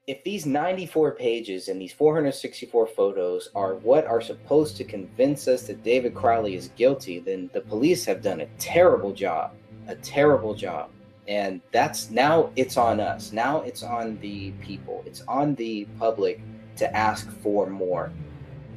if these 94 pages and these 464 photos are what are supposed to convince us that David Crowley is guilty, then the police have done a terrible job, a terrible job. And that's now it's on us. Now it's on the people. It's on the public to ask for more.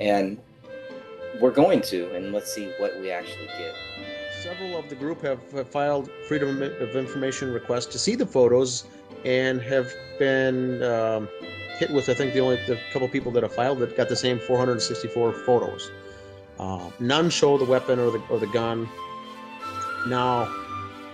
And we're going to, and let's see what we actually get. Several of the group have filed Freedom of Information requests to see the photos and have been hit with, I think, the couple people that have filed that got the same 464 photos. None show the weapon or the gun. Now,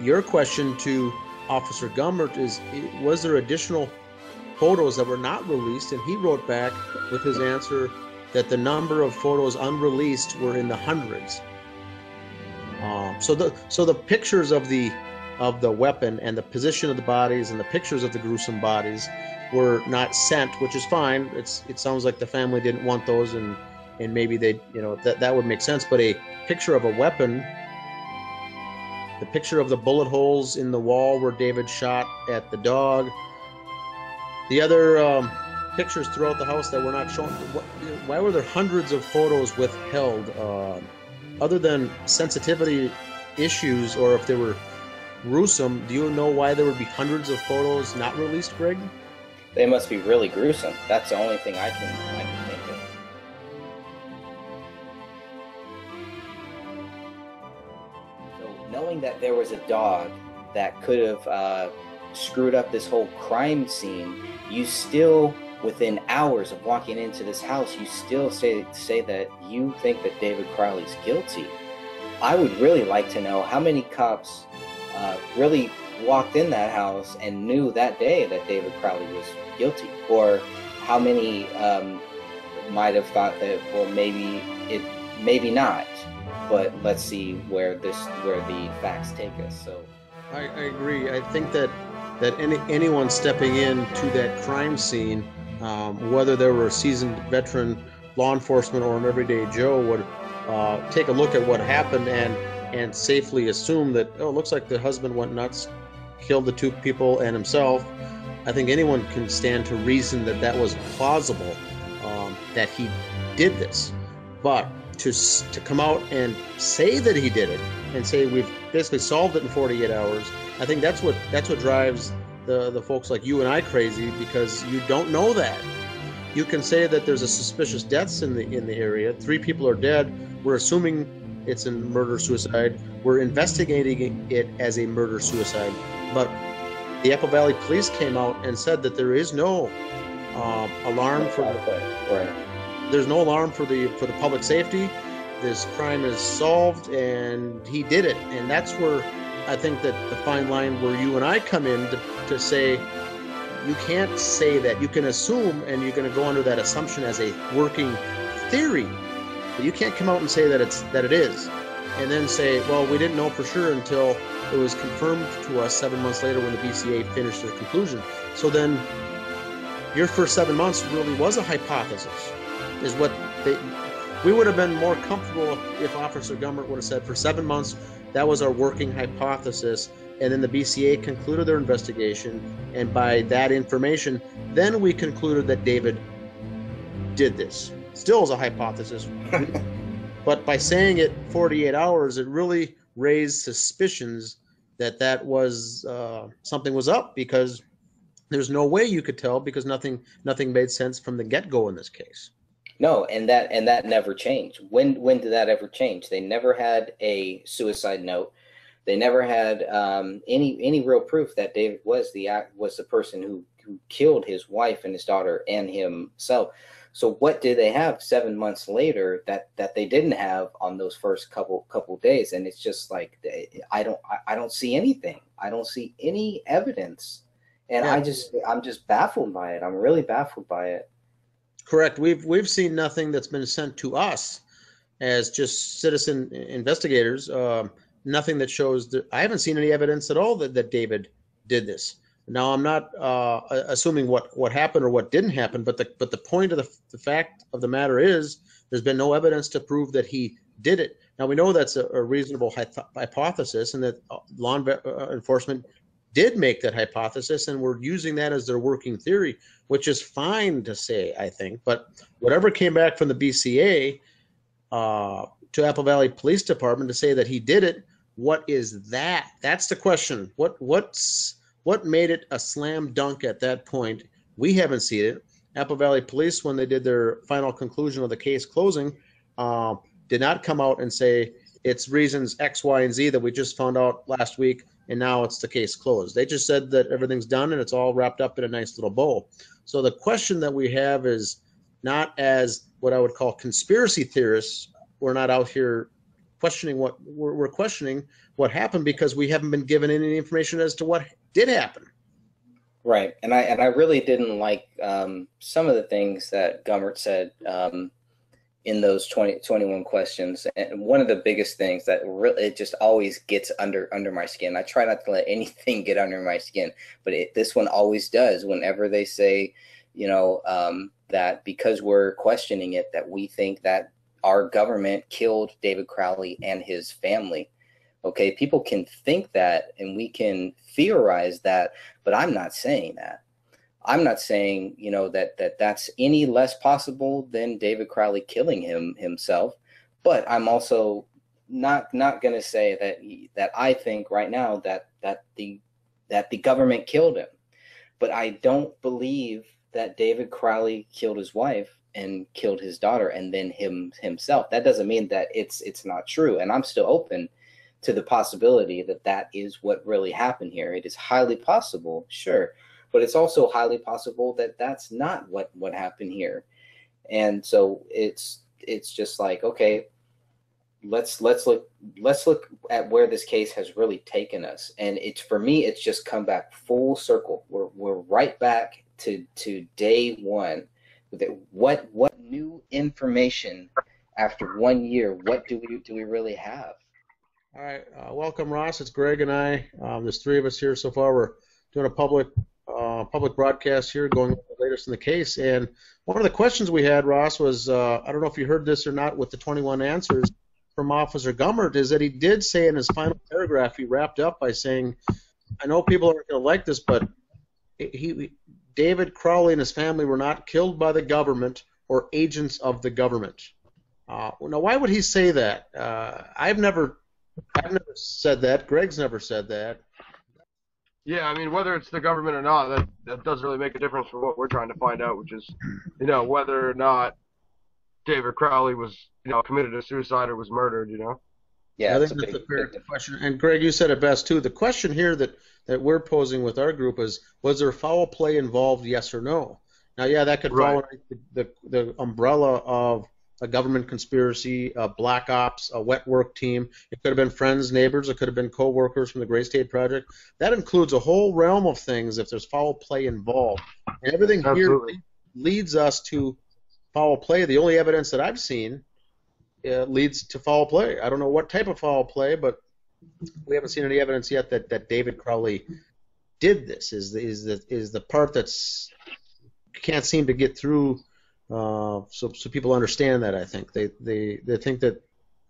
your question to Officer Gummert is, was there additional photos that were not released? And he wrote back with his answer that the number of photos unreleased were in the hundreds. So the pictures of the weapon and the position of the bodies and the pictures of the gruesome bodies were not sent, which is fine. It sounds like the family didn't want those, and maybe they, that would make sense. But a picture of a weapon, the picture of the bullet holes in the wall where David shot at the dog, the other pictures throughout the house that were not shown. Why were there hundreds of photos withheld? Other than sensitivity issues, or if they were gruesome, do you know why there would be hundreds of photos not released, Greg? They must be really gruesome. That's the only thing I can think of. So knowing that there was a dog that could have screwed up this whole crime scene, you still, within hours of walking into this house, you still say that you think that David Crowley's guilty. I would really like to know how many cops really walked in that house and knew that day that David Crowley was guilty, or how many might have thought that, well, maybe not, but let's see where the facts take us. So I agree. I think that anyone stepping into that crime scene, whether they were a seasoned veteran law enforcement or an everyday Joe, would take a look at what happened and safely assume that, oh, it looks like the husband went nuts, killed the two people and himself. I think anyone can stand to reason that was plausible, that he did this. But to come out and say that he did it, and say we've basically solved it in 48 hours, I think that's what drives the folks like you and I crazy, because you don't know that. You can say that there's a suspicious deaths in the area. 3 people are dead. We're assuming it's a murder-suicide. We're investigating it as a murder-suicide. But the Apple Valley Police came out and said that there is no alarm for there's no alarm for the public safety. This crime is solved, and he did it. And that's where I think that the fine line where you and I come in to say, you can't say that. You can assume, and you're going to go under that assumption as a working theory, but you can't come out and say that it is, and then say, well, we didn't know for sure until it was confirmed to us 7 months later when the BCA finished their conclusion. So then your first 7 months really was a hypothesis, is what we would have been more comfortable if Officer Gummert would have said, for 7 months, that was our working hypothesis, and then the BCA concluded their investigation, and by that information, then we concluded that David did this. Still is a hypothesis, but by saying it 48 hours, it really raised suspicions that was something was up, because there's no way you could tell, because nothing made sense from the get-go in this case. No, and that never changed. When did that ever change? They never had a suicide note. They never had any real proof that David was the person who killed his wife and his daughter and himself. So what did they have 7 months later that they didn't have on those first couple days? And it's just like, I don't see anything. I don't see any evidence, and yeah. I'm just baffled by it. I'm really baffled by it. Correct. We've seen nothing that's been sent to us as just citizen investigators. Nothing that shows that. I haven't seen any evidence at all that David did this. Now, I'm not assuming what happened or what didn't happen, but the point of the fact of the matter is, there's been no evidence to prove that he did it. Now, we know that's a reasonable hypothesis, and that law enforcement did make that hypothesis and were using that as their working theory, which is fine to say, I think. But whatever came back from the BCA to Apple Valley Police Department to say that he did it, what is that? That's the question. What made it a slam dunk at that point? We haven't seen it. Apple Valley Police, when they did their final conclusion of the case closing, did not come out and say it's reasons X, Y, and Z that we just found out last week, and now it's the case closed. They just said that everything's done and it's all wrapped up in a nice little bow. So the question that we have is not as what I would call conspiracy theorists. We're not out here questioning what we're questioning what happened because we haven't been given any information as to what did happen. Right, and I really didn't like some of the things that Gummert said in those 21 questions. And one of the biggest things that really it just always gets under my skin. I try not to let anything get under my skin, but this one always does. Whenever they say, that because we're questioning it, that we think that our government killed David Crowley and his family. Okay, people can think that and we can theorize that, but I'm not saying that. I'm not saying, that's any less possible than David Crowley killing himself, but I'm also not going to say that I think right now that the government killed him. But I don't believe that David Crowley killed his wife and killed his daughter and then himself. That doesn't mean that it's not true, and I'm still open to the possibility that is what really happened here. It is highly possible, sure, but it's also highly possible that that's not what happened here. And so it's just like, okay, let's look at where this case has really taken us. And for me, it's just come back full circle. We're right back to day one. What new information after 1 year? What do we really have? All right, welcome, Ross. It's Greg and I. There's three of us here so far. We're doing a public broadcast here, going over the latest in the case. And one of the questions we had, Ross, was I don't know if you heard this or not with the 21 answers from Officer Gummert, is that he did say in his final paragraph, he wrapped up by saying, I know people aren't going to like this, but David Crowley and his family were not killed by the government or agents of the government. Now, why would he say that? I've never said that. Greg's never said that. Yeah, I mean, whether it's the government or not, that doesn't really make a difference for what we're trying to find out, which is, whether or not David Crowley was, committed a suicide or was murdered, Yeah, I think that's a fair question. And Greg, you said it best too. The question here that we're posing with our group is, was there foul play involved, yes or no? Now, yeah, that could fall under the umbrella of a government conspiracy, a black ops, a wet work team. It could have been friends, neighbors. It could have been co-workers from the Gray State Project. That includes a whole realm of things if there's foul play involved. And everything here leads us to foul play. The only evidence that I've seen leads to foul play. I don't know what type of foul play, but we haven't seen any evidence yet that David Crowley did this. Is the part that's can't seem to get through. So people understand that. I think they think that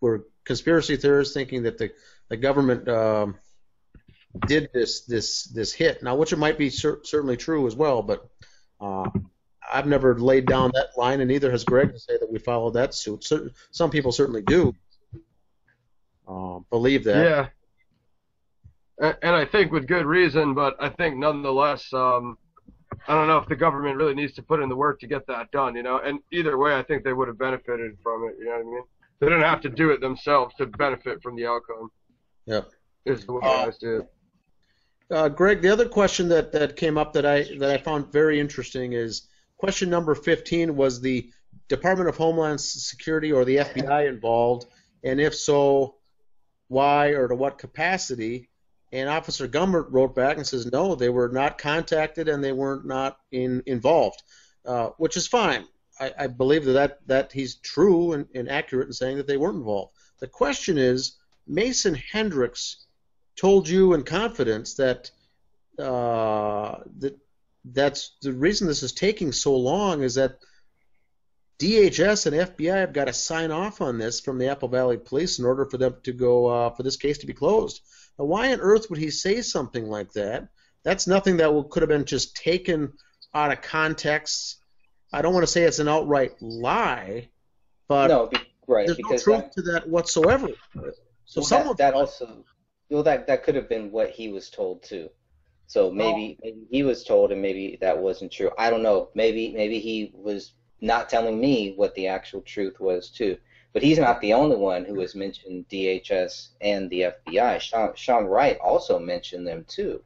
we're conspiracy theorists thinking that the government did this hit. Now, which it might be certainly true as well, but I've never laid down that line, and neither has Greg to say that we followed that suit. Some people certainly do believe that. Yeah, and I think with good reason, but I think nonetheless. I don't know if the government really needs to put in the work to get that done, and either way, I think they would have benefited from it, you know what I mean? They didn't have to do it themselves to benefit from the outcome. Yep. Is the way I see it. Greg, the other question that came up that I found very interesting is question number 15, was the Department of Homeland Security or the FBI involved, and if so, why or to what capacity? And Officer Gummert wrote back and says, no, they were not contacted and they weren't not involved, which is fine. I believe that he's true and accurate in saying that they weren't involved. The question is, Mason Hendricks told you in confidence that that's the reason this is taking so long is that DHS and FBI have got to sign off on this from the Apple Valley Police in order for them to go for this case to be closed. Now, why on earth would he say something like that That's nothing that could have been just taken out of context. I don't want to say it's an outright lie, but No, right, there's no because truth to that whatsoever. So well, someone that also, well, that could have been what he was told too. So well, maybe he was told, and maybe that wasn't true. I don't know. Maybe he was not telling me what the actual truth was too. But he's not the only one who has mentioned DHS and the FBI. Sean Wright also mentioned them too.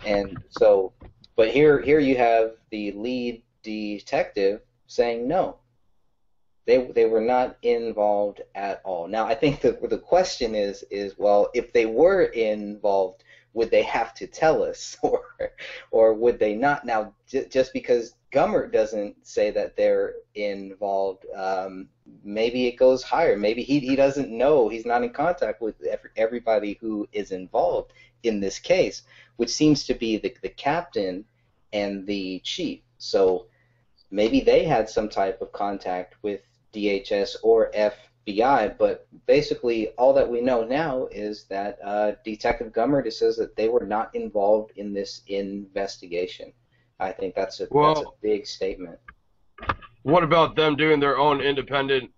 And so, but here you have the lead detective saying no, they were not involved at all. Now, I think the question is well, if they were involved, would they have to tell us, or would they not? Now, just because Gummert doesn't say that they're involved, maybe it goes higher. Maybe he doesn't know. He's not in contact with everybody who is involved in this case, which seems to be the captain and the chief. So maybe they had some type of contact with DHS or FBI, but basically all that we know now is that Detective Gummert says that they were not involved in this investigation. I think that's a big statement. What about them doing their own independent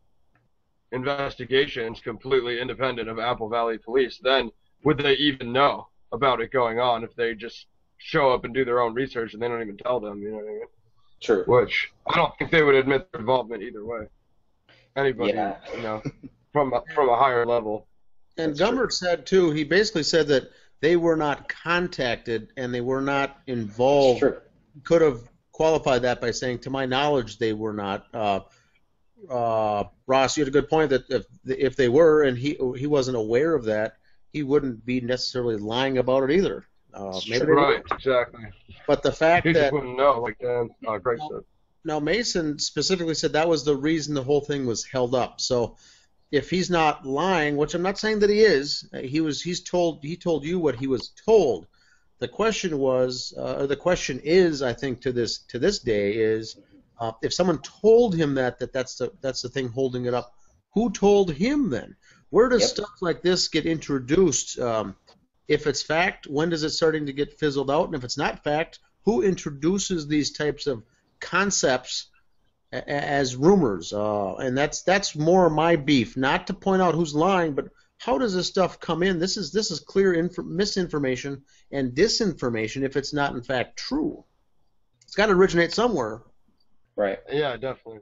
investigations, completely independent of Apple Valley Police? Then would they even know about it going on if they just show up and do their own research and they don't even tell them? You know what I mean? True. Which I don't think they would admit their involvement either way. Anybody, you know, from a higher level. And Gummert said too. He basically said that they were not contacted and they were not involved. True. Could have qualified that by saying, to my knowledge, they were not. Ross, you had a good point that if they were and he wasn't aware of that, he wouldn't be necessarily lying about it either. Maybe right, exactly. But the fact he that just wouldn't know, like Dan Craig said. Now Mason specifically said that was the reason the whole thing was held up. So if he's not lying, which I'm not saying that he is, he told you what he was told. The question was, or the question is, I think to this day is, if someone told him that's the thing holding it up, who told him then? Where does stuff like this get introduced? If it's fact, when does it starting to get fizzled out? And if it's not fact, who introduces these types of concepts as rumors? And that's more my beef. Not to point out who's lying, but how does this stuff come in? This is clear misinformation and disinformation if it's not in fact true. It's got to originate somewhere. Right. Yeah, definitely.